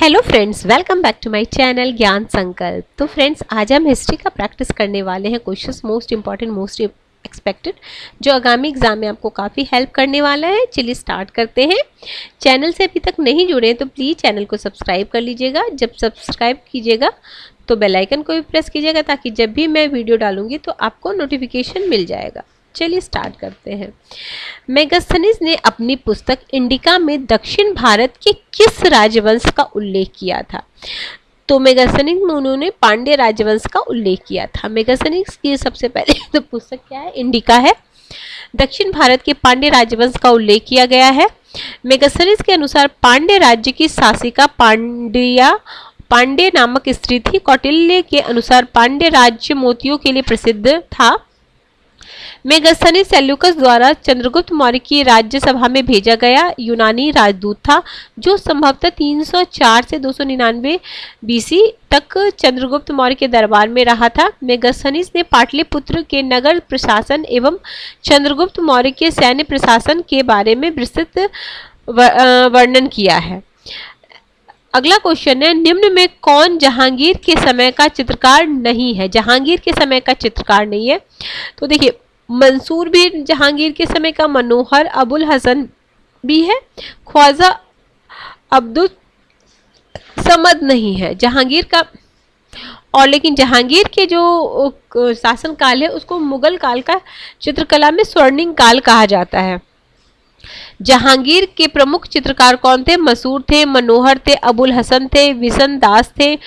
Hello friends, welcome back to my channel Gyan Sankalp. तो friends, आज हम हिस्ट्री का प्रैक्टिस करने वाले हैं। Questions most important, most expected, जो आगामी एग्जाम में आपको काफ़ी हेल्प करने वाला है। चलिए स्टार्ट करते हैं। चैनल से अभी तक नहीं जुड़े हैं तो प्लीज़ चैनल को सब्सक्राइब कर लीजिएगा। जब सब्सक्राइब कीजिएगा तो बेल आइकन को भी प्रेस कीजिएगा ताकि जब भी मैं वीडियो डालूंगी तो आपको नोटिफिकेशन मिल जाएगा। चलिए स्टार्ट करते हैं। मेगास्थनीज ने अपनी पुस्तक इंडिका में दक्षिण भारत के किस राजवंश का उल्लेख किया था? तो मेगास्थनीज में उन्होंने पांड्य राजवंश का उल्लेख किया था। मेगास्थनीज की सबसे पहले तो पुस्तक क्या है? इंडिका है। दक्षिण भारत के पांड्य राजवंश का उल्लेख किया गया है। मेगास्थनीज के अनुसार पांड्य राज्य की शासिका पांड्य नामक स्त्री थी। कौटिल्य के अनुसार पांड्य राज्य मोतियों के लिए प्रसिद्ध था। मेगास्थनीज सेल्यूकस द्वारा चंद्रगुप्त मौर्य की राज्यसभा में भेजा गया यूनानी राजदूत था, जो संभवतः 304 से 299 बीसी तक चंद्रगुप्त मौर्य के दरबार में रहा था। मेगास्थनीज ने पाटलिपुत्र के नगर प्रशासन एवं चंद्रगुप्त मौर्य के सैन्य प्रशासन के बारे में विस्तृत वर्णन किया है। अगला क्वेश्चन है, निम्न में कौन जहांगीर के समय का चित्रकार नहीं है? जहांगीर के समय का चित्रकार नहीं है तो देखिए, मंसूर भी जहांगीर के समय का, मनोहर अबुल हसन भी है, ख्वाजा अब्दुल समद नहीं है जहांगीर का। और लेकिन जहांगीर के जो शासन काल है उसको मुगल काल का चित्रकला में स्वर्णिम काल कहा जाता है। जहांगीर के प्रमुख चित्रकार कौन थे? मसूर थे, मनोहर थे, अबुल हसन थे, विशन दास थे,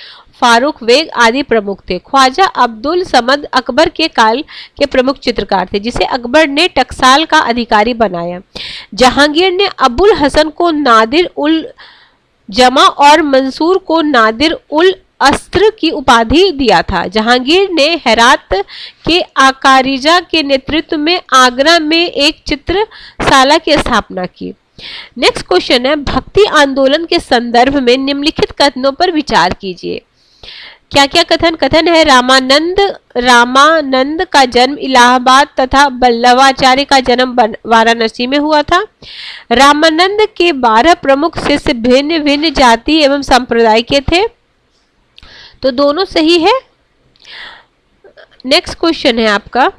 फारूक बेग आदि प्रमुख थे। ख्वाजा अब्दुल समद अकबर के काल के प्रमुख चित्रकार थे, जिसे अकबर ने टकसाल का अधिकारी बनाया। जहांगीर ने अबुल हसन को नादिर उल जमा और मंसूर को नादिर उल अस्त्र की उपाधि दिया था। जहांगीर ने हेरात के आकारिजा के नेतृत्व में आगरा में एक चित्रशाला की स्थापना की। नेक्स्ट क्वेश्चन है, भक्ति आंदोलन के संदर्भ में निम्नलिखित कथनों पर विचार कीजिए। क्या क्या कथन है? रामानंद का जन्म इलाहाबाद तथा बल्लभाचार्य का जन्म वाराणसी में हुआ था। रामानंद के 12 प्रमुख शिष्य भिन्न भिन्न जाति एवं संप्रदाय के थे, तो दोनों सही है। नेक्स्ट क्वेश्चन है आपका,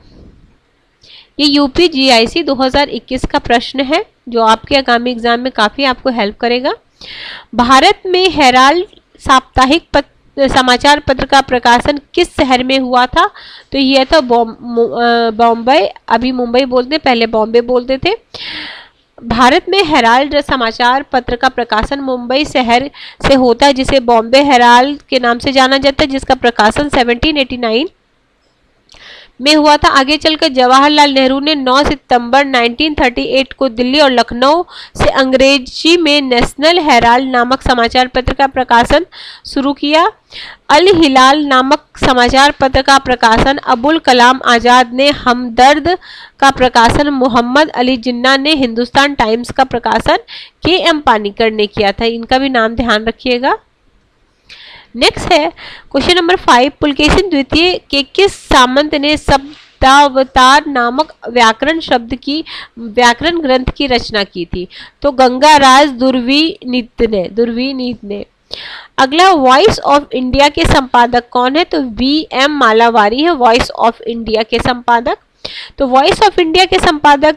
ये यूपी जीआईसी 2021 का प्रश्न है जो आपके आगामी एग्जाम में काफी आपको हेल्प करेगा। भारत में हेराल्ड साप्ताहिक समाचार पत्र का प्रकाशन किस शहर में हुआ था? तो यह था बॉम्बे। अभी मुंबई बोलते हैं, पहले बॉम्बे बोलते थे। भारत में हेराल्ड समाचार पत्र का प्रकाशन मुंबई शहर से होता है, जिसे बॉम्बे हेराल्ड के नाम से जाना जाता है, जिसका प्रकाशन 1789 में हुआ था। आगे चलकर जवाहरलाल नेहरू ने 9 सितंबर 1938 को दिल्ली और लखनऊ से अंग्रेजी में नेशनल हेराल्ड नामक समाचार पत्र का प्रकाशन शुरू किया। अल हिलाल नामक समाचार पत्र का प्रकाशन अबुल कलाम आजाद ने, हमदर्द का प्रकाशन मोहम्मद अली जिन्ना ने, हिंदुस्तान टाइम्स का प्रकाशन के.एम. पानीकर ने किया था। इनका भी नाम ध्यान रखिएगा। नेक्स्ट है क्वेश्चन नंबर 5, पुलकेशिन द्वितीय के किस सामंत ने शब्दावतार नामक व्याकरण ग्रंथ की रचना की थी? तो गंगाराज दुर्विनीत ने। अगला, वॉइस ऑफ इंडिया के संपादक कौन है? तो वी.एम. मालावारी है वॉइस ऑफ इंडिया के संपादक। तो वॉइस ऑफ इंडिया के संपादक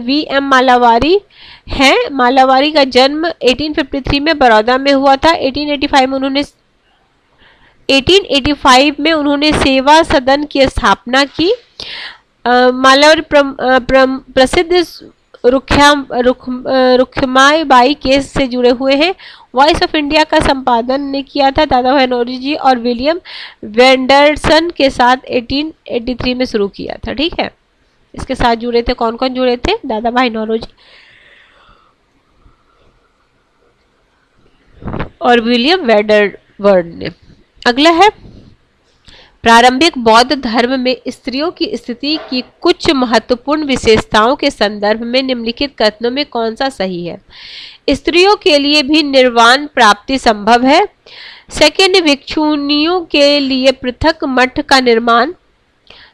वी.एम. मालावारी हैं। मालावारी का जन्म 1853 में बड़ौदा में हुआ था। 1885 में उन्होंने सेवा सदन की स्थापना की। मालावारी प्रसिद्ध रुखमाई बाई केस से जुड़े हुए हैं। वॉइस ऑफ इंडिया का संपादन ने किया था दादा भाई नौरोजी और विलियम वेंडरसन के साथ 1883 में शुरू किया था। ठीक है, इसके साथ जुड़े थे कौन कौन जुड़े थे? दादा भाई नौरोजी और विलियम वेंडरसन ने। अगला है, प्रारंभिक बौद्ध धर्म में स्त्रियों की स्थिति की कुछ महत्वपूर्ण विशेषताओं के संदर्भ में निम्नलिखित कथनों में कौन सा सही है? स्त्रियों के लिए भी निर्वाण प्राप्ति संभव है। सेकेंड, भिक्षुणियों के लिए पृथक मठ का निर्माण।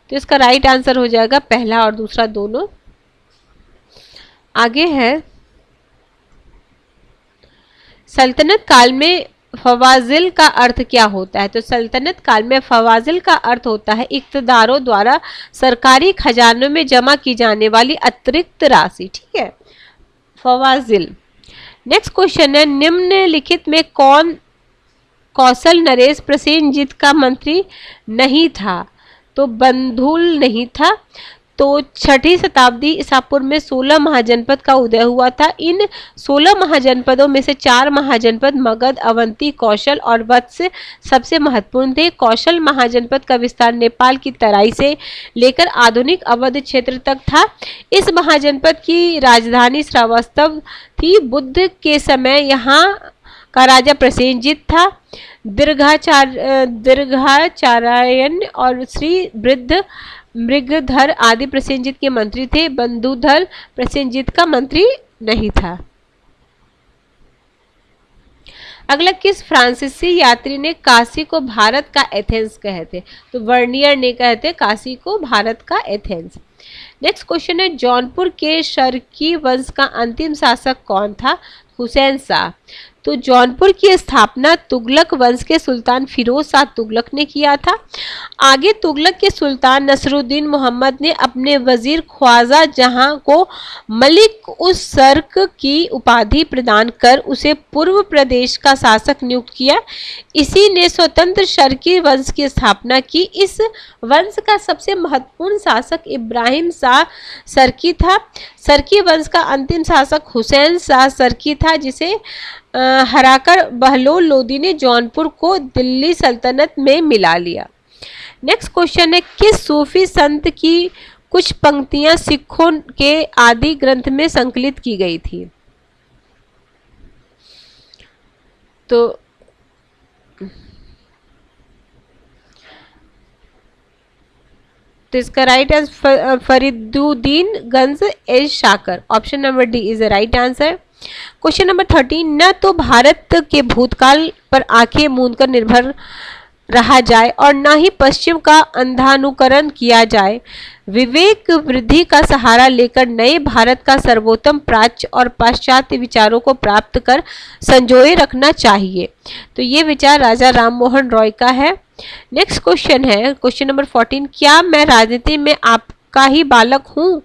तो इसका राइट आंसर हो जाएगा पहला और दूसरा दोनों। आगे है, सल्तनत काल में फवाजिल का अर्थ क्या होता है? तो सल्तनत काल में फवाजिल का अर्थ होता है इक़्तिदारों द्वारा सरकारी खजानों में जमा की जाने वाली अतिरिक्त राशि। ठीक है, फवाजिल। नेक्स्ट क्वेश्चन है, निम्नलिखित में कौन कौशल नरेश प्रसेनजीत का मंत्री नहीं था? तो बंधुल नहीं था। तो 6ठी शताब्दी ईसा पूर्व में 16 महाजनपद का उदय हुआ था। इन 16 महाजनपदों में से 4 महाजनपद मगध, अवंती, कौशल और वत्स सबसे महत्वपूर्ण थे। कौशल महाजनपद का विस्तार नेपाल की तराई से लेकर आधुनिक अवध क्षेत्र तक था। इस महाजनपद की राजधानी श्रावस्ती थी। बुद्ध के समय यहाँ का राजा प्रसेनजीत था। दीर्घाचार्यन और श्री वृद्ध मृगधर आदि प्रसेनजीत के मंत्री थे। बंधुधर प्रसेनजीत का मंत्री नहीं था। अगला, किस फ्रांसीसी यात्री ने काशी को भारत का एथेंस कहे थे? तो वर्नियर ने कहे थे काशी को भारत का एथेंस। नेक्स्ट क्वेश्चन है, जौनपुर के शर्की वंश का अंतिम शासक कौन था? हुसैन शाह। तो जौनपुर की स्थापना तुगलक वंश के सुल्तान फिरोज शाह तुगलक ने किया था। आगे तुगलक के सुल्तान नसरुद्दीन मोहम्मद ने अपने वजीर ख्वाजा जहां को मलिक उस सर्क की उपाधि प्रदान कर उसे पूर्व प्रदेश का शासक नियुक्त किया। इसी ने स्वतंत्र शर्की वंश की स्थापना की। इस वंश का सबसे महत्वपूर्ण शासक इब्राहिम शाह सर्की था। सर्की वंश का अंतिम शासक हुसैन शाह सर्की था, जिसे हराकर बहलोल लोदी ने जौनपुर को दिल्ली सल्तनत में मिला लिया। नेक्स्ट क्वेश्चन है, किस सूफी संत की कुछ पंक्तियां सिखों के आदि ग्रंथ में संकलित की गई थी? तो इसका right answer Fariduddin Ganj e Shakar. Option number D is the right answer. Question number 13, न तो भारत के भूतकाल पर आंखें मूंद कर निर्भर रहा जाए और न ही पश्चिम का अंधानुकरण किया जाए। विवेक वृद्धि का सहारा लेकर नए भारत का सर्वोत्तम प्राच्य और पाश्चात्य विचारों को प्राप्त कर संजोए रखना चाहिए। तो ये विचार राजा राम मोहन रॉय का है। नेक्स्ट क्वेश्चन है, क्वेश्चन नंबर 14, क्या मैं राजनीति में आपका ही बालक हूँ?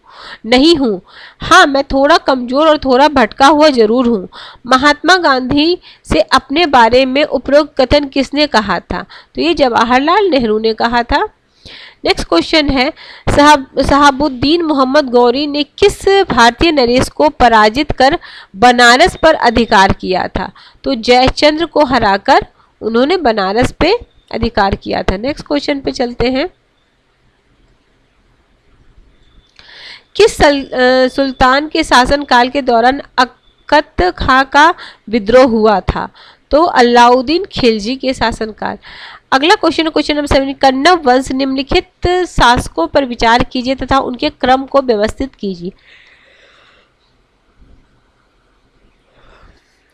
नहीं हूँ। हाँ, मैं थोड़ा कमजोर और थोड़ा भटका हुआ जरूर हूँ। महात्मा गांधी से अपने बारे में उपरोक्त कथन किसने कहा था? तो ये जवाहरलाल नेहरू ने कहा था। नेक्स्ट क्वेश्चन है, शहाबुद्दीन मोहम्मद गौरी ने किस भारतीय नरेश को पराजित कर बनारस पर अधिकार किया था? तो जयचंद्र को हराकर उन्होंने बनारस पे अधिकार किया था। नेक्स्ट क्वेश्चन पे चलते हैं, किस सुल्तान के शासनकाल के दौरान अकत खां का विद्रोह हुआ था? तो अलाउद्दीन खिलजी के शासनकाल। अगला क्वेश्चन है क्वेश्चन नंबर 7, कन्नव वंश निम्नलिखित शासकों पर विचार कीजिए तथा उनके क्रम को व्यवस्थित कीजिए।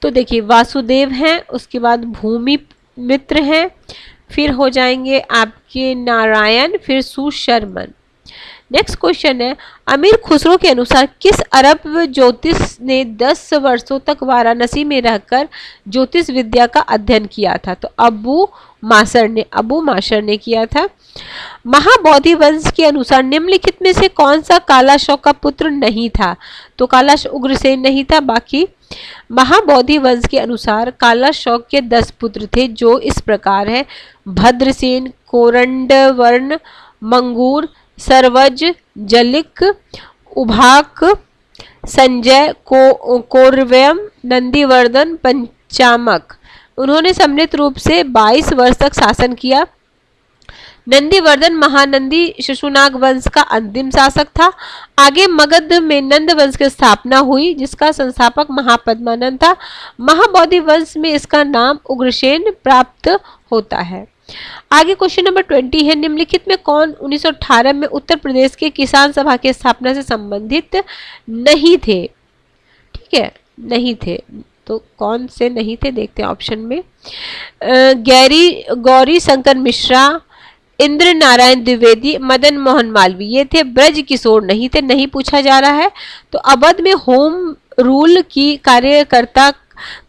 तो देखिए, वासुदेव हैं, उसके बाद भूमि मित्र हैं, फिर हो जाएंगे आपके नारायण, फिर सुशर्मन। नेक्स्ट क्वेश्चन है, अमीर खुसरो के अनुसार किस अरब ज्योतिष ने 10 वर्षों तक वाराणसी में रहकर ज्योतिष विद्या का अध्ययन किया था? तो अबू माशर ने किया था। महाबोधि वंश के अनुसार निम्नलिखित में से कौन सा कालाशौक का पुत्र नहीं था? तो कालाश उग्रसेन नहीं था। बाकी महाबोधि वंश के अनुसार कालाशौक के 10 पुत्र थे, जो इस प्रकार है: भद्रसेन, कोरंडवर्ण, मंगूर, सरवज, जलिक, उभाक, संजय, कोरवयम, नंदीवर्धन, पंचामक। उन्होंने सम्मिलित रूप से 22 वर्ष तक शासन किया। नंदीवर्धन महानंदी शिशुनाग वंश का अंतिम शासक था। आगे मगध में नंद वंश की स्थापना हुई, जिसका संस्थापक महापद्मानंद था। महाबोधि वंश में इसका नाम उग्रसेन प्राप्त होता है। आगे क्वेश्चन नंबर 20 है, निम्नलिखित में कौन 1918 में उत्तर प्रदेश के किसान सभा की स्थापना से संबंधित नहीं थे? ठीक है, नहीं थे। तो कौन से नहीं थे, देखते हैं ऑप्शन में। गौरी शंकर मिश्रा, इंद्र नारायण द्विवेदी, मदन मोहन मालवीय थे। ब्रज किशोर नहीं थे, नहीं पूछा जा रहा है। तो अवध में होम रूल की कार्यकर्ता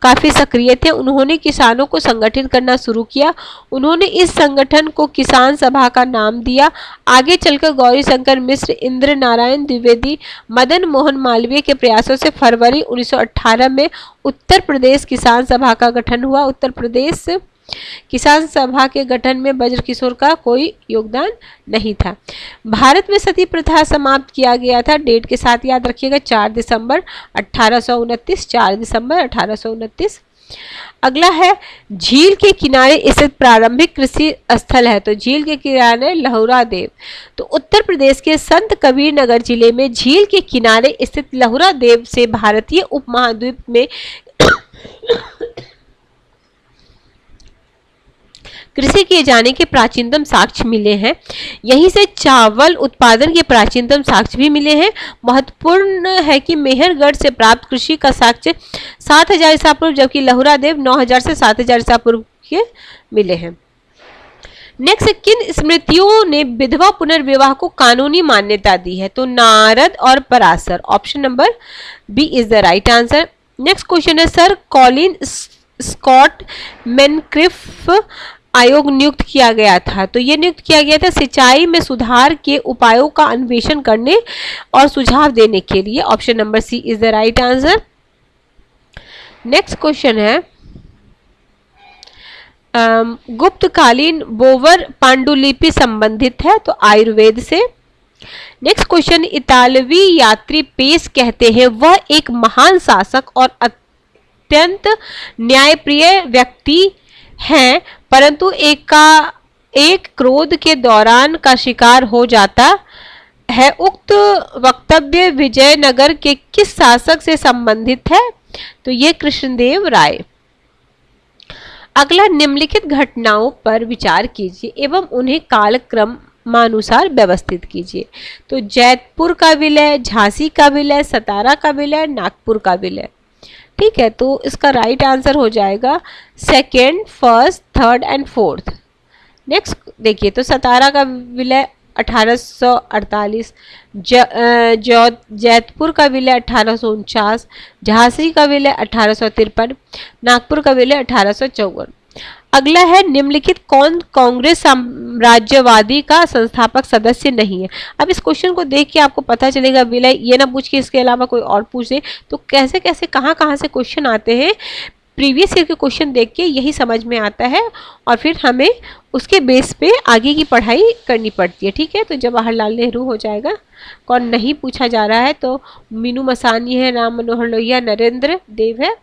काफ़ी सक्रिय थे। उन्होंने किसानों को संगठित करना शुरू किया। उन्होंने इस संगठन को किसान सभा का नाम दिया। आगे चलकर गौरी शंकर मिश्र, इंद्र नारायण द्विवेदी, मदन मोहन मालवीय के प्रयासों से फरवरी 1918 में उत्तर प्रदेश किसान सभा का गठन हुआ। उत्तर प्रदेश किसान सभा के गठन में ब्रजकिशोर का कोई योगदान नहीं था। भारत में सती प्रथा समाप्त किया गया था। डेट के साथ याद रखिएगा 4 दिसंबर 1829, 4 दिसंबर 1829। अगला है झील के किनारे स्थित प्रारंभिक कृषि स्थल है, तो झील के किनारे लहुरा देव। तो उत्तर प्रदेश के संत कबीर नगर जिले में झील के किनारे स्थित लहुरा देव से भारतीय उपमहाद्वीप में कृषि किए जाने के प्राचीनतम साक्ष्य मिले हैं। यहीं से चावल उत्पादन के प्राचीनतम साक्ष्य भी मिले हैं। महत्वपूर्ण है कि मेहरगढ़ से प्राप्त कृषि का साक्ष्य 7000 ईसा पूर्व, जबकि लहुरा देव 9000 से 7000 ईसा पूर्व के मिले हैं। नेक्स्ट, किन स्मृतियों ने विधवा पुनर्विवाह को कानूनी मान्यता दी है? तो नारद और Parashar. Option number B is the right answer. Next question है, सर कॉलिन स्कॉट मैनक्रिफ आयोग नियुक्त किया गया था। तो ये नियुक्त किया गया था सिंचाई में सुधार के उपायों का अन्वेषण करने और सुझाव देने के लिए। Option number C is the right answer. Next question है, गुप्तकालीन बोवर पांडुलिपि संबंधित है, तो आयुर्वेद से। नेक्स्ट क्वेश्चन, इतालवी यात्री पेश कहते हैं वह एक महान शासक और अत्यंत न्यायप्रिय व्यक्ति हैं, परंतु एक क्रोध के दौरान का शिकार हो जाता है। उक्त वक्तव्य विजयनगर के किस शासक से संबंधित है? तो ये कृष्णदेव राय। अगला, निम्नलिखित घटनाओं पर विचार कीजिए एवं उन्हें कालक्रमानुसार व्यवस्थित कीजिए। तो जैतपुर का विलय, झांसी का विलय, सतारा का विलय, नागपुर का विलय। ठीक है, तो इसका राइट आंसर हो जाएगा second, first, third and fourth. Next देखिए, तो सतारा का विलय 1848, जैतपुर का विलय 1849, झांसी का विलय 1853, नागपुर का विलय 1854। अगला है, निम्नलिखित कौन कांग्रेस साम्राज्यवादी का संस्थापक सदस्य नहीं है? अब इस क्वेश्चन को देख के आपको पता चलेगा, विलय ये ना पूछ के इसके अलावा कोई और पूछ दे तो कैसे कैसे कहाँ से क्वेश्चन आते हैं। प्रीवियस ईयर के क्वेश्चन देख के यही समझ में आता है और फिर हमें उसके बेस पे आगे की पढ़ाई करनी पड़ती है। ठीक है, तो जवाहरलाल नेहरू हो जाएगा। कौन नहीं पूछा जा रहा है, तो मीनू मसानी है, राम मनोहर लोहिया, नरेंद्र देव है।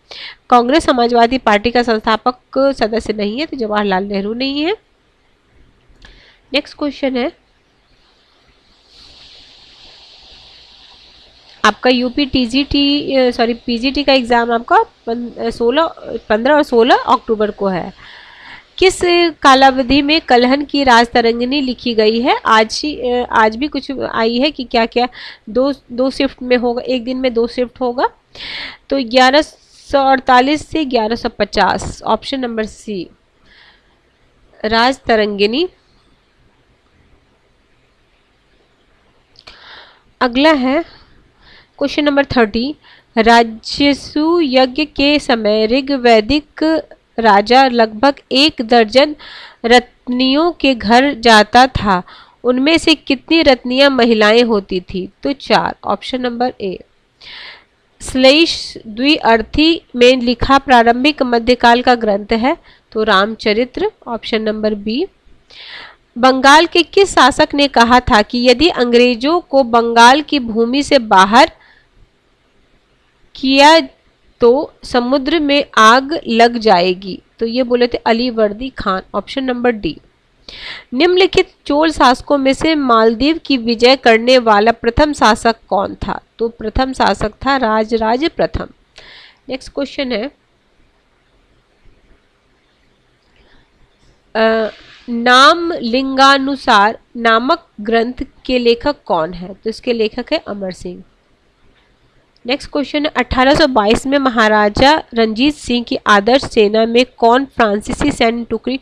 कांग्रेस समाजवादी पार्टी का संस्थापक सदस्य नहीं है, तो जवाहरलाल नेहरू नहीं है। नेक्स्ट क्वेश्चन है, आपका यूपी पीजीटी का एग्जाम आपका 15 और 16 अक्टूबर को है। किस कालावधि में कलहन की राजतरंगिणी लिखी गई है? आज भी कुछ आई है कि क्या क्या दो शिफ्ट में होगा, एक दिन में 2 शिफ्ट होगा। तो 1148 से 1150, ऑप्शन नंबर सी राजतरंगिणी। अगला है क्वेश्चन नंबर 30, राजसु यज्ञ के समय ऋग्वैदिक राजा लगभग 1 दर्जन रत्नियों के घर जाता था, उनमें से कितनी रत्नियां महिलाएं होती थी? तो 4, ऑप्शन नंबर ए। श्लेष द्विअर्थी में लिखा प्रारंभिक मध्यकाल का ग्रंथ है, तो रामचरित्र, ऑप्शन नंबर बी। बंगाल के किस शासक ने कहा था कि यदि अंग्रेजों को बंगाल की भूमि से बाहर किया तो समुद्र में आग लग जाएगी? तो ये बोले थे Alivardi Khan, option number D. निम्नलिखित चोल शासकों में से मालदीव की विजय करने वाला प्रथम शासक कौन था? तो प्रथम शासक था राजराज प्रथम। नेक्स्ट क्वेश्चन है, नाम लिंगानुसार नामक ग्रंथ के लेखक कौन है? तो इसके लेखक है अमर सिंह। नेक्स्ट क्वेश्चन है, 1822 में महाराजा रंजीत सिंह की आदर्श सेना में कौन फ्रांसीसी सैन्य टुकड़ी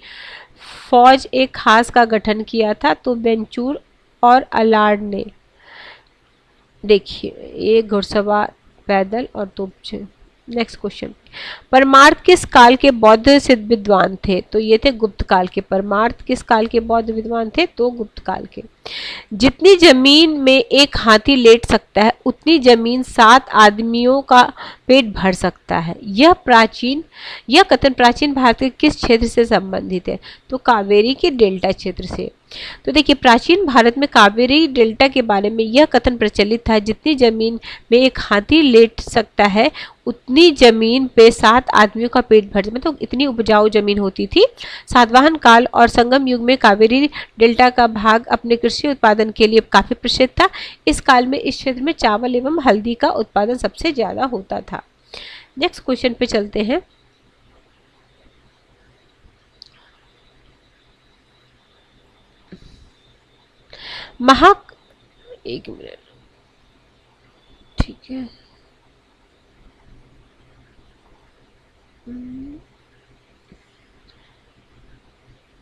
फौज एक खास का गठन किया था? तो बेंचूर और अलार्ड ने। देखिए, ये घुड़सवार, पैदल और तोपचे। नेक्स्ट क्वेश्चन, परमार्थ किस काल के बौद्ध सिद्ध विद्वान थे? तो ये थे गुप्त काल के। परमार्थ किस काल के बौद्ध विद्वान थे? तो गुप्त काल के। जितनी जमीन में एक हाथी लेट सकता है उतनी जमीन 7 आदमियों का पेट भर सकता है। यह कथन प्राचीन भारत के किस क्षेत्र से संबंधित है? तो कावेरी के डेल्टा क्षेत्र से। तो देखिए, प्राचीन भारत में कावेरी डेल्टा के बारे में यह कथन प्रचलित था, जितनी जमीन में एक हाथी लेट सकता है उतनी जमीन पे 7 आदमियों का पेट भर, मतलब इतनी उपजाऊ जमीन होती थी। सातवाहन काल और संगम युग में कावेरी डेल्टा का भाग अपने कृषि उत्पादन के लिए काफी प्रसिद्ध था। इस काल में इस क्षेत्र में चावल एवं हल्दी का उत्पादन सबसे ज्यादा होता था। नेक्स्ट क्वेश्चन पे चलते हैं। एक मिनट, ठीक है।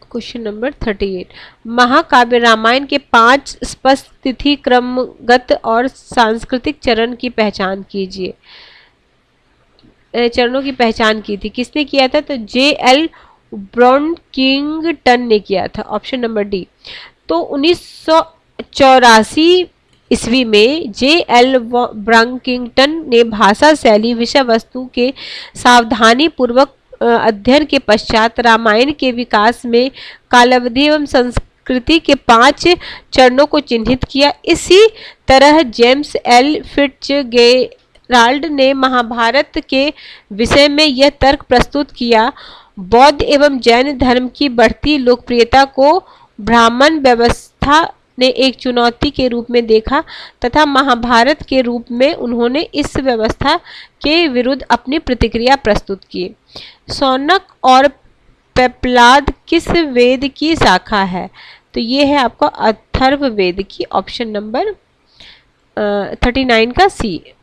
क्वेश्चन नंबर 38, महाकाव्य रामायण के 5 स्पष्ट तिथि क्रमगत और सांस्कृतिक चरण की पहचान कीजिए। चरणों की पहचान की थी, किसने किया था? तो J.L. ब्रॉनकिंगटन ने किया था, ऑप्शन नंबर डी। तो 1984 ईस्वी में J.L. ब्रॉनकिंगटन ने भाषा शैली विषय वस्तु के सावधानी पूर्वक अध्ययन के पश्चात रामायण के विकास में कालावधि एवं संस्कृति के 5 चरणों को चिन्हित किया। इसी तरह जेम्स एल फिट्जगेराल्ड ने महाभारत के विषय में यह तर्क प्रस्तुत किया, बौद्ध एवं जैन धर्म की बढ़ती लोकप्रियता को ब्राह्मण व्यवस्था ने एक चुनौती के रूप में देखा तथा महाभारत के रूप में उन्होंने इस व्यवस्था के विरुद्ध अपनी प्रतिक्रिया प्रस्तुत की। शौनक और पेप्लाद किस वेद की शाखा है? तो ये है आपका अथर्ववेद की, ऑप्शन नंबर 39 का सी।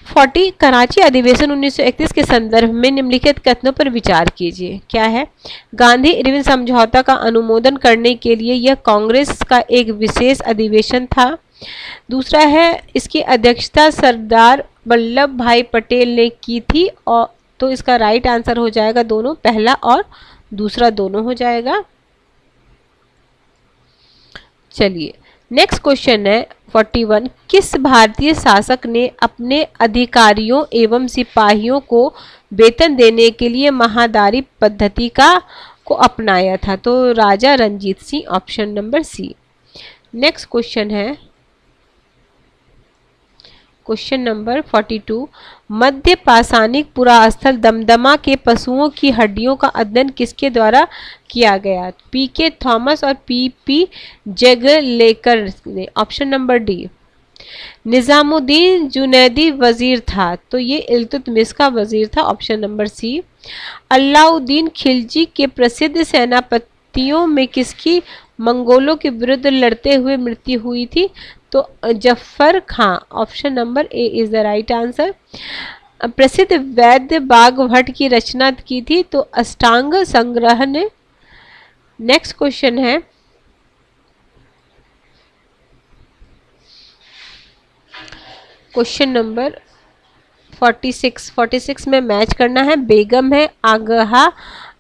40 कराची अधिवेशन 1931 के संदर्भ में निम्नलिखित कथनों पर विचार कीजिए। क्या है? गांधी इरविन समझौता का अनुमोदन करने के लिए यह कांग्रेस का एक विशेष अधिवेशन था। दूसरा है, इसकी अध्यक्षता सरदार वल्लभ भाई पटेल ने की थी, और तो इसका राइट आंसर हो जाएगा दोनों, पहला और दूसरा दोनों हो जाएगा। चलिए नेक्स्ट क्वेश्चन है 41, किस भारतीय शासक ने अपने अधिकारियों एवं सिपाहियों को वेतन देने के लिए महादारी पद्धति को अपनाया था? तो Raja Ranjit Singh, option number C. Next question है क्वेश्चन नंबर 42, मध्य पाषाणिक पुरास्थल दमदमा के पशुओं की हड्डियों का अध्ययन किसके द्वारा किया गया? P.K. थॉमस और P.P. जगलेकर ने, option number D. Nizamuddin Junaidi वजीर था, तो ये इल्तुतमिश का वजीर था, option number C. Alauddin Khilji के प्रसिद्ध सेनापतियों में किसकी मंगोलों के विरुद्ध लड़ते हुए मृत्यु हुई थी? तो Zafar Khan, option number A is the right answer. प्रसिद्ध वैद्य बाघभट्ट की रचना की थी, तो अष्टांग संग्रह ने। नेक्स्ट क्वेश्चन है क्वेश्चन नंबर 46 में मैच करना है। बेगम है, आगहा,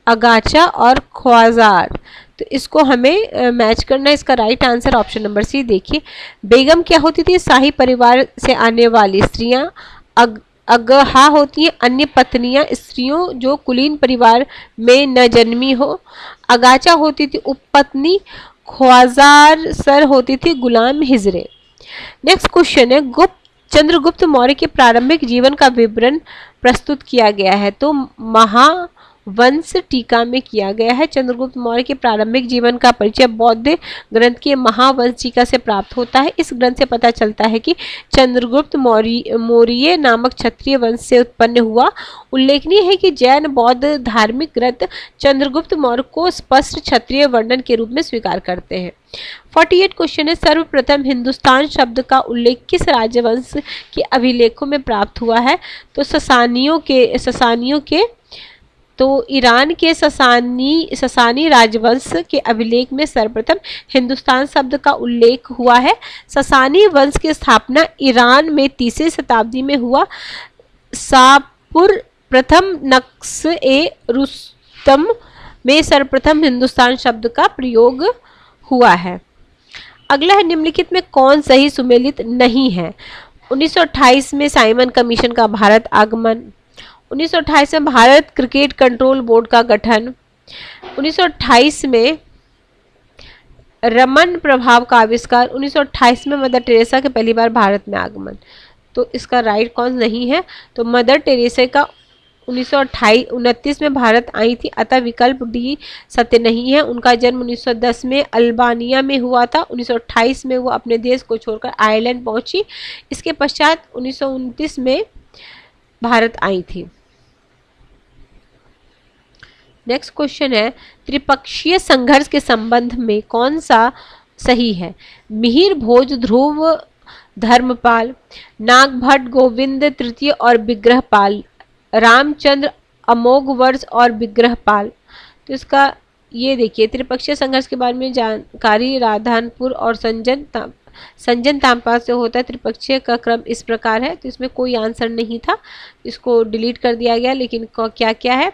अगाचा और ख्वाजार, तो इसको हमें मैच करना है। इसका right answer option number C. देखिए, बेगम क्या होती थी? शाही परिवार से आने वाली स्त्रियां। अगहा होती है अन्य पत्नियां, स्त्रियों जो कुलीन परिवार में न जन्मी हो। अगाचा होती थी उपपत्नी। ख्वाजार सर होती थी गुलाम हिजरे। नेक्स्ट क्वेश्चन है, चंद्रगुप्त मौर्य के प्रारंभिक जीवन का विवरण प्रस्तुत किया गया है, तो महावंश टीका में किया गया है। चंद्रगुप्त मौर्य के प्रारंभिक जीवन का परिचय बौद्ध ग्रंथ के महावंश टीका से प्राप्त होता है। इस ग्रंथ से पता चलता है कि चंद्रगुप्त मौर्य नामक क्षत्रिय वंश से उत्पन्न हुआ। उल्लेखनीय है कि जैन बौद्ध धार्मिक ग्रंथ चंद्रगुप्त मौर्य को स्पष्ट क्षत्रिय वर्णन के रूप में स्वीकार करते हैं। 48 क्वेश्चन है, सर्वप्रथम हिंदुस्तान शब्द का उल्लेख किस राजवंश के अभिलेखों में प्राप्त हुआ है? तो ससानियों के तो ईरान के ससानी राजवंश के अभिलेख में सर्वप्रथम हिंदुस्तान शब्द का उल्लेख हुआ है। ससानी वंश की स्थापना ईरान में 3वीं शताब्दी में हुआ। शाहपुर प्रथम नक्श ए रुस्तम में सर्वप्रथम हिंदुस्तान शब्द का प्रयोग हुआ है। अगला है निम्नलिखित में कौन सही सुमेलित नहीं है। 1928 में साइमन कमीशन का भारत आगमन, 1928 में भारत क्रिकेट कंट्रोल बोर्ड का गठन, 1928 में रमन प्रभाव का आविष्कार, 1928 में मदर टेरेसा के पहली बार भारत में आगमन। तो इसका राइट कौन नहीं है, तो मदर टेरेसा का 1929 में भारत आई थी, अतः विकल्प डी सत्य नहीं है। उनका जन्म 1910 में अल्बानिया में हुआ था। 1928 में वो अपने देश को छोड़कर आयरलैंड पहुंची। इसके पश्चात 1929 में भारत आई थी। नेक्स्ट क्वेश्चन है त्रिपक्षीय संघर्ष के संबंध में कौन सा सही है। मिहिर भोज, ध्रुव धर्मपाल, नागभट्ट, गोविंद तृतीय और विग्रहपाल, रामचंद्र, अमोघ वर्ष और विग्रहपाल। तो इसका ये देखिए त्रिपक्षीय संघर्ष के बारे में जानकारी राधानपुर और संजन तामपाल से होता है। त्रिपक्षीय का क्रम इस प्रकार है, तो इसमें कोई आंसर नहीं था, इसको डिलीट कर दिया गया। लेकिन क्या क्या है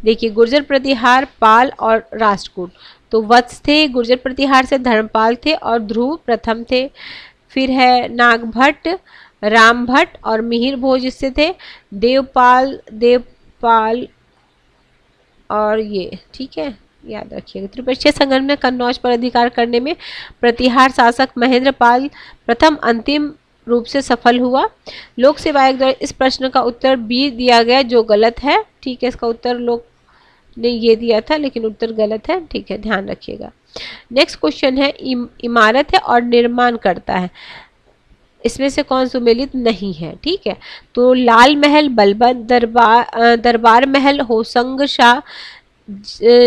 देखिए, गुर्जर प्रतिहार, पाल और राष्ट्रकूट। तो वत्स थे, गुर्जर प्रतिहार से धर्मपाल थे और ध्रुव प्रथम थे। फिर है नागभट्ट, रामभट्ट और मिहिर भोज इससे थे। देवपाल और ये ठीक है, याद रखिएगा। त्रिपक्षीय संघर्ष में कन्नौज पर अधिकार करने में प्रतिहार शासक महेंद्र पाल प्रथम अंतिम रूप से सफल हुआ। लोक सेवा आयोग द्वारा इस प्रश्न का उत्तर बी दिया गया जो गलत है। ठीक है, इसका उत्तर लोग ने ये दिया था लेकिन उत्तर गलत है। ठीक है, ध्यान रखिएगा। नेक्स्ट क्वेश्चन है इमारत है और निर्माण करता है, इसमें से कौन सुमेलित नहीं है। ठीक है, तो लाल महल बलबन, दरबार महल होसंग शाह,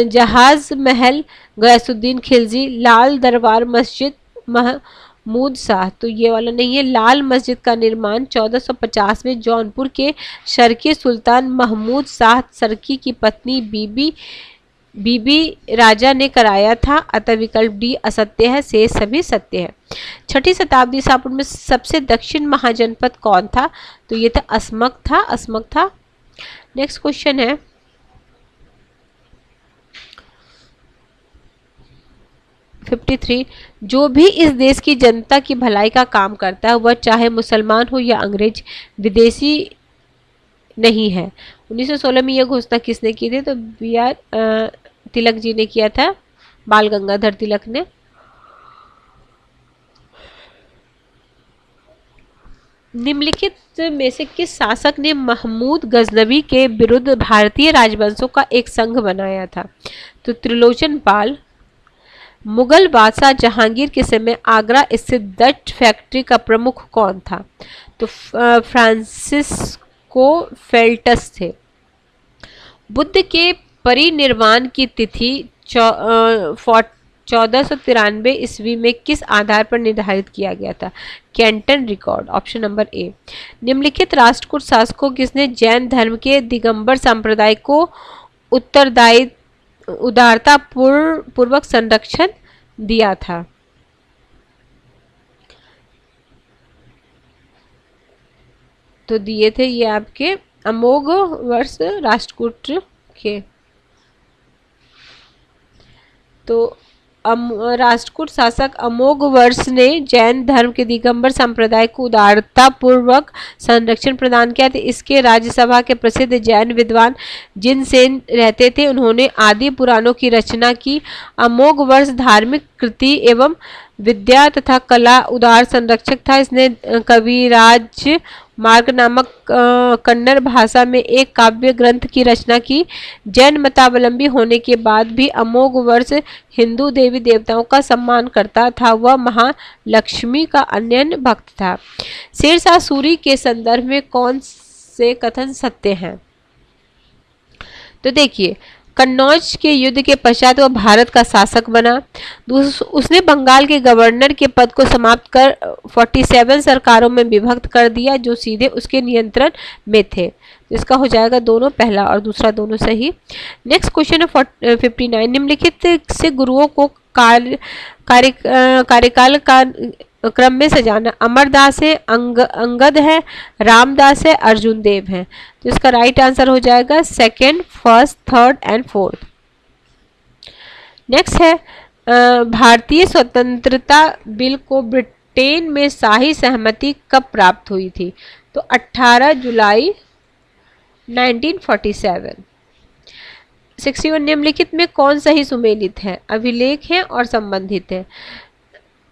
जहाज महल गयासुद्दीन खिलजी, लाल दरबार मस्जिद महमूद शाह। तो ये वाला नहीं है। लाल मस्जिद का निर्माण 1450 में जौनपुर के शर्की सुल्तान महमूद शाह शर्की की पत्नी बीबी राजा ने कराया था, अतः विकल्प डी असत्य है, शेष सभी सत्य है। 6ठी शताब्दी ईसा पूर्व में सबसे दक्षिण महाजनपद कौन था, तो ये था अस्मक था। नेक्स्ट क्वेश्चन है 53, जो भी इस देश की जनता की भलाई का काम करता है वह चाहे मुसलमान हो या अंग्रेज विदेशी नहीं है। 1916 में यह घोषणा किसने की थी, तो बी.आर. तिलक जी ने किया था, बाल गंगाधर तिलक ने। निम्नलिखित में से किस शासक ने महमूद गजनवी के विरुद्ध भारतीय राजवंशों का एक संघ बनाया था, तो त्रिलोचन पाल। मुगल बादशाह जहांगीर के समय आगरा स्थित डच फैक्ट्री का प्रमुख कौन था, तो फ्रांसिस्को फेल्टस थे। बुद्ध के परिनिर्वाण की तिथि 1493 ईस्वी में किस आधार पर निर्धारित किया गया था, कैंटन रिकॉर्ड, ऑप्शन नंबर ए। निम्नलिखित राष्ट्रकूट शासकों किसने जैन धर्म के दिगंबर संप्रदाय को उदारता पूर्वक संरक्षण दिया था, तो दिए थे ये आपके अमोघ वर्ष राष्ट्रकूट के। तो राष्ट्रकूट शासक अमोघ वर्ष ने जैन धर्म के दिगंबर संप्रदाय को उदारता पूर्वक संरक्षण प्रदान किया था। इसके राज्यसभा के प्रसिद्ध जैन विद्वान जिनसेन रहते थे, उन्होंने आदि पुराणों की रचना की। अमोघ वर्ष धार्मिक कृति एवं विद्या तथा कला उदार संरक्षक था। इसने कविराज मार्ग नामक कन्नड़ भाषा में एक काव्य ग्रंथ की रचना की। जैन मतावलंबी होने के बाद भी अमोघ वर्ष हिंदू देवी देवताओं का सम्मान करता था। वह महालक्ष्मी का अनन्य भक्त था। शेरशाह सूरी के संदर्भ में कौन से कथन सत्य हैं, तो देखिए कन्नौज के युद्ध के पश्चात वह भारत का शासक बना। उसने बंगाल के गवर्नर के पद को समाप्त कर 47 सरकारों में विभक्त कर दिया जो सीधे उसके नियंत्रण में थे। इसका हो जाएगा दोनों, पहला और दूसरा दोनों सही। नेक्स्ट क्वेश्चन है 59, निम्नलिखित से गुरुओं को कार्य कार्यकाल का क्रम में सजाना। अमरदास है, अंगद है, रामदास है, अर्जुन देव है। तो इसका राइट आंसर हो जाएगा second, first, third and fourth. Next है भारतीय स्वतंत्रता बिल को ब्रिटेन में शाही सहमति कब प्राप्त हुई थी? तो 18 जुलाई 1947। 61 निम्नलिखित में कौन सही सुमेलित है? अभिलेख है और संबंधित है।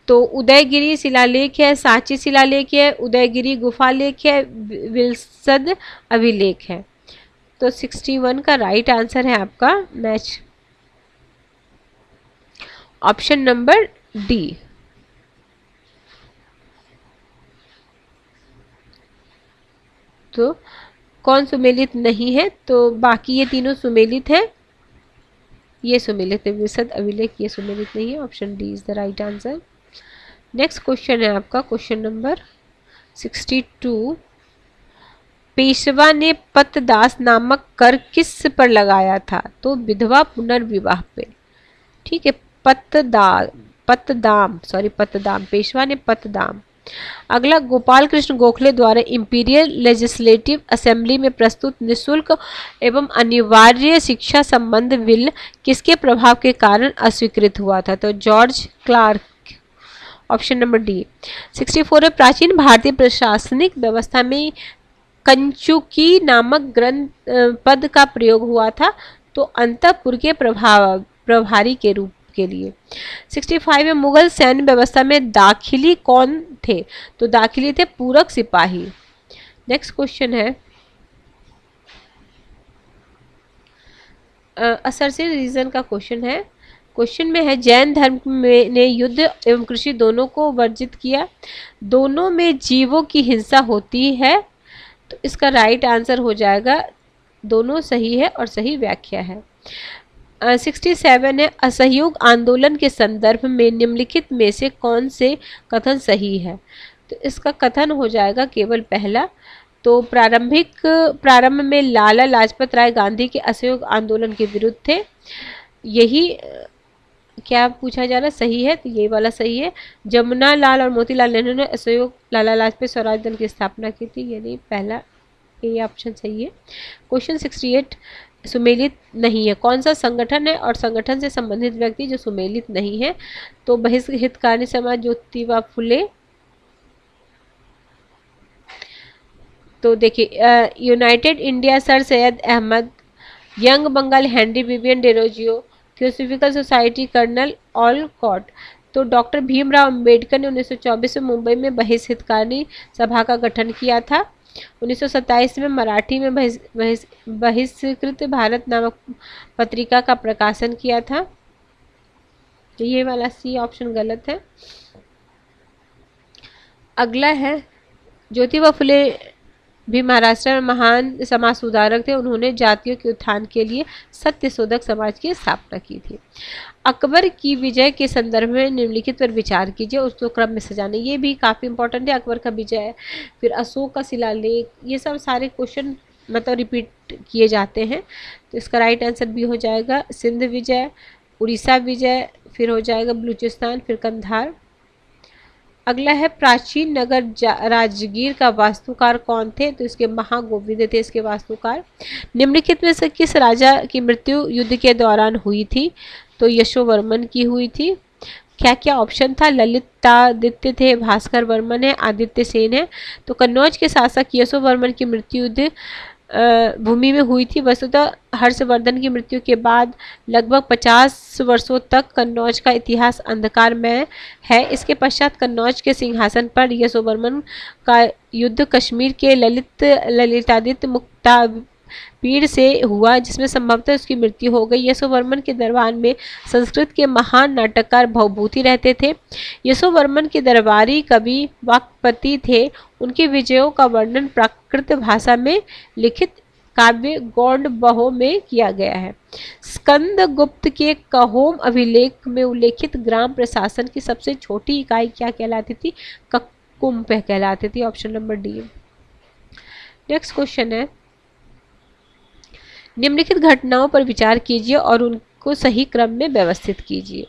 तो उदयगिरी शिलालेख है, सांची शिलालेख है, उदयगिरी गुफा लेख है, विल्सद अभिलेख है। तो 61 का राइट आंसर है आपका मैच ऑप्शन नंबर डी। तो कौन सुमेलित नहीं है? तो बाकी ये तीनों सुमेलित है, ये सुमेलित है, विशद अभिलेख ये सुमेलित नहीं है। Option D is the right answer. Next question है आपका क्वेश्चन नंबर 62। पेशवा ने पतदास नामक कर किस पर लगाया था? तो विधवा पुनर्विवाह पे। ठीक है, पतदाम, पेशवा ने पतदाम। अगला, गोपाल कृष्ण गोखले द्वारा इंपीरियल लेजिस्लेटिव असेंबली में प्रस्तुत निःशुल्क एवं अनिवार्य शिक्षा संबंध बिल किसके प्रभाव के कारण अस्वीकृत हुआ था? तो George Clarke. Option number D. 64 है, प्राचीन भारतीय प्रशासनिक व्यवस्था में कंचुकी नामक ग्रंथ पद का प्रयोग हुआ था। तो अंतःपुर के प्रभारी के रूप के लिए। 65 में, मुगल सैन्य व्यवस्था में दाखिली कौन थे? तो दाखिली थे पूरक सिपाही। नेक्स्ट क्वेश्चन है असरसिर रीजन का क्वेश्चन है। क्वेश्चन में है जैन धर्म में ने युद्ध एवं कृषि दोनों को वर्जित किया, दोनों में जीवों की हिंसा होती है। तो इसका राइट आंसर हो जाएगा दोनों सही है और सही व्याख्या है। 67 है, असहयोग आंदोलन के संदर्भ में निम्नलिखित में से कौन से कथन सही है? तो इसका कथन हो जाएगा केवल पहला। तो प्रारंभ में लाला लाजपत राय गांधी के असहयोग आंदोलन के विरुद्ध थे। यही क्या पूछा जा रहा है? सही है, तो ये वाला सही है। जमुना लाल और मोतीलाल नेहरू ने असहयोग लाला लाजपत स्वराज दल की स्थापना की थी, यानी पहला ये ऑप्शन सही है। क्वेश्चन 68 सुमेलित नहीं है, कौन सा संगठन है और संगठन से संबंधित व्यक्ति जो सुमेलित नहीं है? तो बहिष्कृतकारी समाज, ज्योतिबा फुले। तो देखिए United India sir Syed Ahmad, Young Bengal Henry Vivian Derozio, Theosophical Society colonel Olcott. तो डॉक्टर भीमराव अंबेडकर ने 1924 में मुंबई में बहिष्कृतकारी सभा का गठन किया था। 1927 में मराठी में बहिष्कृत भारत नामक पत्रिका का प्रकाशन किया था। तो ये वाला सी ऑप्शन गलत है। अगला है ज्योतिबा फुले भी महाराष्ट्र में महान समाज सुधारक थे। उन्होंने जातियों के उत्थान के लिए सत्यशोधक समाज की स्थापना की थी। अकबर की विजय के संदर्भ में निम्नलिखित पर विचार कीजिए, उसको क्रम में सजाने। ये भी काफ़ी इंपॉर्टेंट है, अकबर का विजय, फिर अशोक का शिलालेख, ये सब सारे क्वेश्चन मतलब रिपीट किए जाते हैं। तो इसका राइट आंसर भी हो जाएगा सिंध विजय, उड़ीसा विजय, फिर हो जाएगा बलूचिस्तान, फिर कंधार। अगला है प्राचीन नगर राजगीर का वास्तुकार कौन थे? तो इसके महागोविंद थे इसके वास्तुकार। निम्नलिखित में से किस राजा की मृत्यु युद्ध के दौरान हुई थी? तो यशोवर्मन की हुई थी। क्या क्या ऑप्शन था? ललितादित्य थे, भास्कर वर्मन है, आदित्य सेन है। तो कन्नौज के शासक यशोवर्मन की मृत्यु युद्ध भूमि में हुई थी। वस्तुतः हर्षवर्धन की मृत्यु के बाद लगभग 50 वर्षों तक कन्नौज का इतिहास अंधकारमय है। इसके पश्चात कन्नौज के सिंहासन पर यशोवर्मन का युद्ध कश्मीर के ललितादित्य मुक्तापीड़ से हुआ, जिसमें संभवतः उसकी मृत्यु हो गई। यशोवर्मन के दरबार में संस्कृत के महान नाटककार भवभूति रहते थे। यशोवर्मन के दरबारी कवि वाक्पति थे। उनके विजयों का वर्णन प्राकृत भाषा में लिखित काव्य गौंडबहो में किया गया है। स्कंदगुप्त के कहोम अभिलेख में उल्लेखित ग्राम प्रशासन की सबसे छोटी इकाई क्या कहलाती थी? कक्कुम्प कहलाती थी। Option number D. Next question है निम्नलिखित घटनाओं पर विचार कीजिए और उनको सही क्रम में व्यवस्थित कीजिए।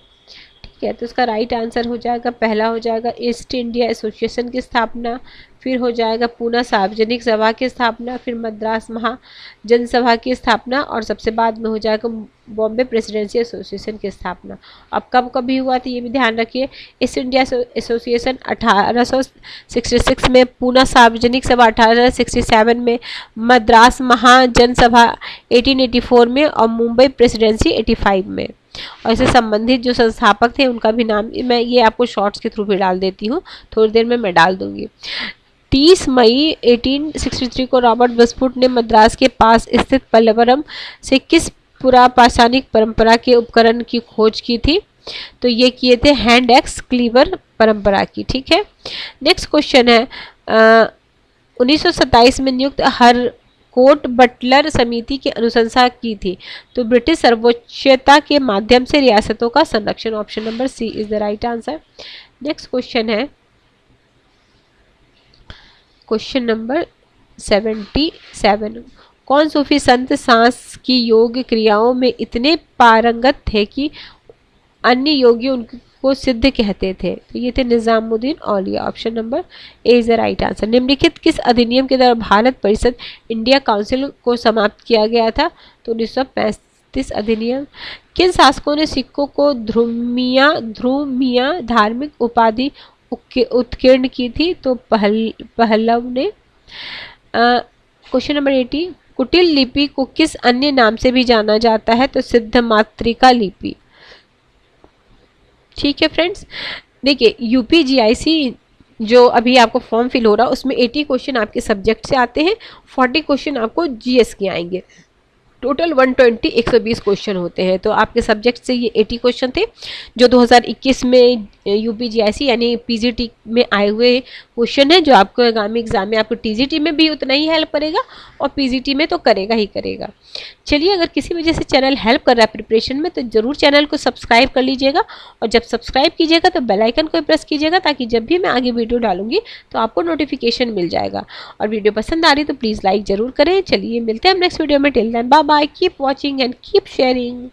ठीक है, तो इसका राइट आंसर हो जाएगा, पहला हो जाएगा ईस्ट इंडिया एसोसिएशन की स्थापना, फिर हो जाएगा पूना सार्वजनिक सभा की स्थापना, फिर मद्रास महाजन सभा की स्थापना, और सबसे बाद में हो जाएगा बॉम्बे प्रेसिडेंसी एसोसिएशन की स्थापना। अब कब कभी हुआ था ये भी ध्यान रखिए। ईस्ट इंडिया एसोसिएशन 1866 में, पूना सार्वजनिक सभा 1867 में, मद्रास महाजन सभा 1884 में, और मुंबई प्रेसिडेंसी 85 में। और इससे संबंधित जो संस्थापक थे उनका भी नाम मैं ये आपको शॉर्ट्स के थ्रू भी डाल देती हूँ, थोड़ी देर में मैं डाल दूंगी। 30 मई 1863 को रॉबर्ट वेस्टवुड ने मद्रास के पास स्थित पल्लवरम से किस पुरापाषाणिक परंपरा के उपकरण की खोज की थी? तो ये किए थे हैंड एक्स क्लीवर परंपरा की, ठीक है। नेक्स्ट क्वेश्चन है 1927 में नियुक्त हर कोर्ट बटलर समिति की अनुशंसा की थी, तो ब्रिटिश सर्वोच्चता के माध्यम से रियासतों का संरक्षण। Option number C is the right answer. Next question है क्वेश्चन नंबर 77। कौन सूफी संत सांस की योग क्रियाओं में इतने पारंगत थे कि अन्य योगी उनको सिद्ध कहते थे? तो ये थे Nizamuddin Auliya. Option number A is the right answer. निम्नलिखित किस अधिनियम के द्वारा भारत परिषद इंडिया काउंसिल को समाप्त किया गया था? तो 1935 अधिनियम। किन शासकों ने सिखों को ध्रुमिया धार्मिक उपाधि उत्कीर्ण की थी? तो पहलव ने। Question number 80। कुटिल लिपि को किस अन्य नाम से भी जाना जाता है? तो सिद्ध मातृका लिपि। ठीक है फ्रेंड्स, देखिए यूपीजीआईसी जो अभी आपको फॉर्म फिल हो रहा है उसमें 80 क्वेश्चन आपके सब्जेक्ट से आते हैं, 40 क्वेश्चन आपको जीएस के आएंगे। टोटल 120 क्वेश्चन होते हैं। तो आपके सब्जेक्ट से ये 80 क्वेश्चन थे जो 2021 में यूपीजीआईसी यानी पीजीटी में आए हुए क्वेश्चन है, जो आपको आगामी एग्जाम में आपको टीजीटी में भी उतना ही हेल्प करेगा और पीजीटी में तो करेगा ही करेगा। चलिए, अगर किसी वजह से चैनल हेल्प कर रहा है प्रिपरेशन में तो ज़रूर चैनल को सब्सक्राइब कर लीजिएगा, और जब सब्सक्राइब कीजिएगा तो बेल आइकन को प्रेस कीजिएगा ताकि जब भी मैं आगे वीडियो डालूंगी तो आपको नोटिफिकेशन मिल जाएगा। और वीडियो पसंद आ रही तो प्लीज़ लाइक ज़रूर करें। चलिए, मिलते हैं हम नेक्स्ट वीडियो में। Till then bye bye, keep watching and keep sharing.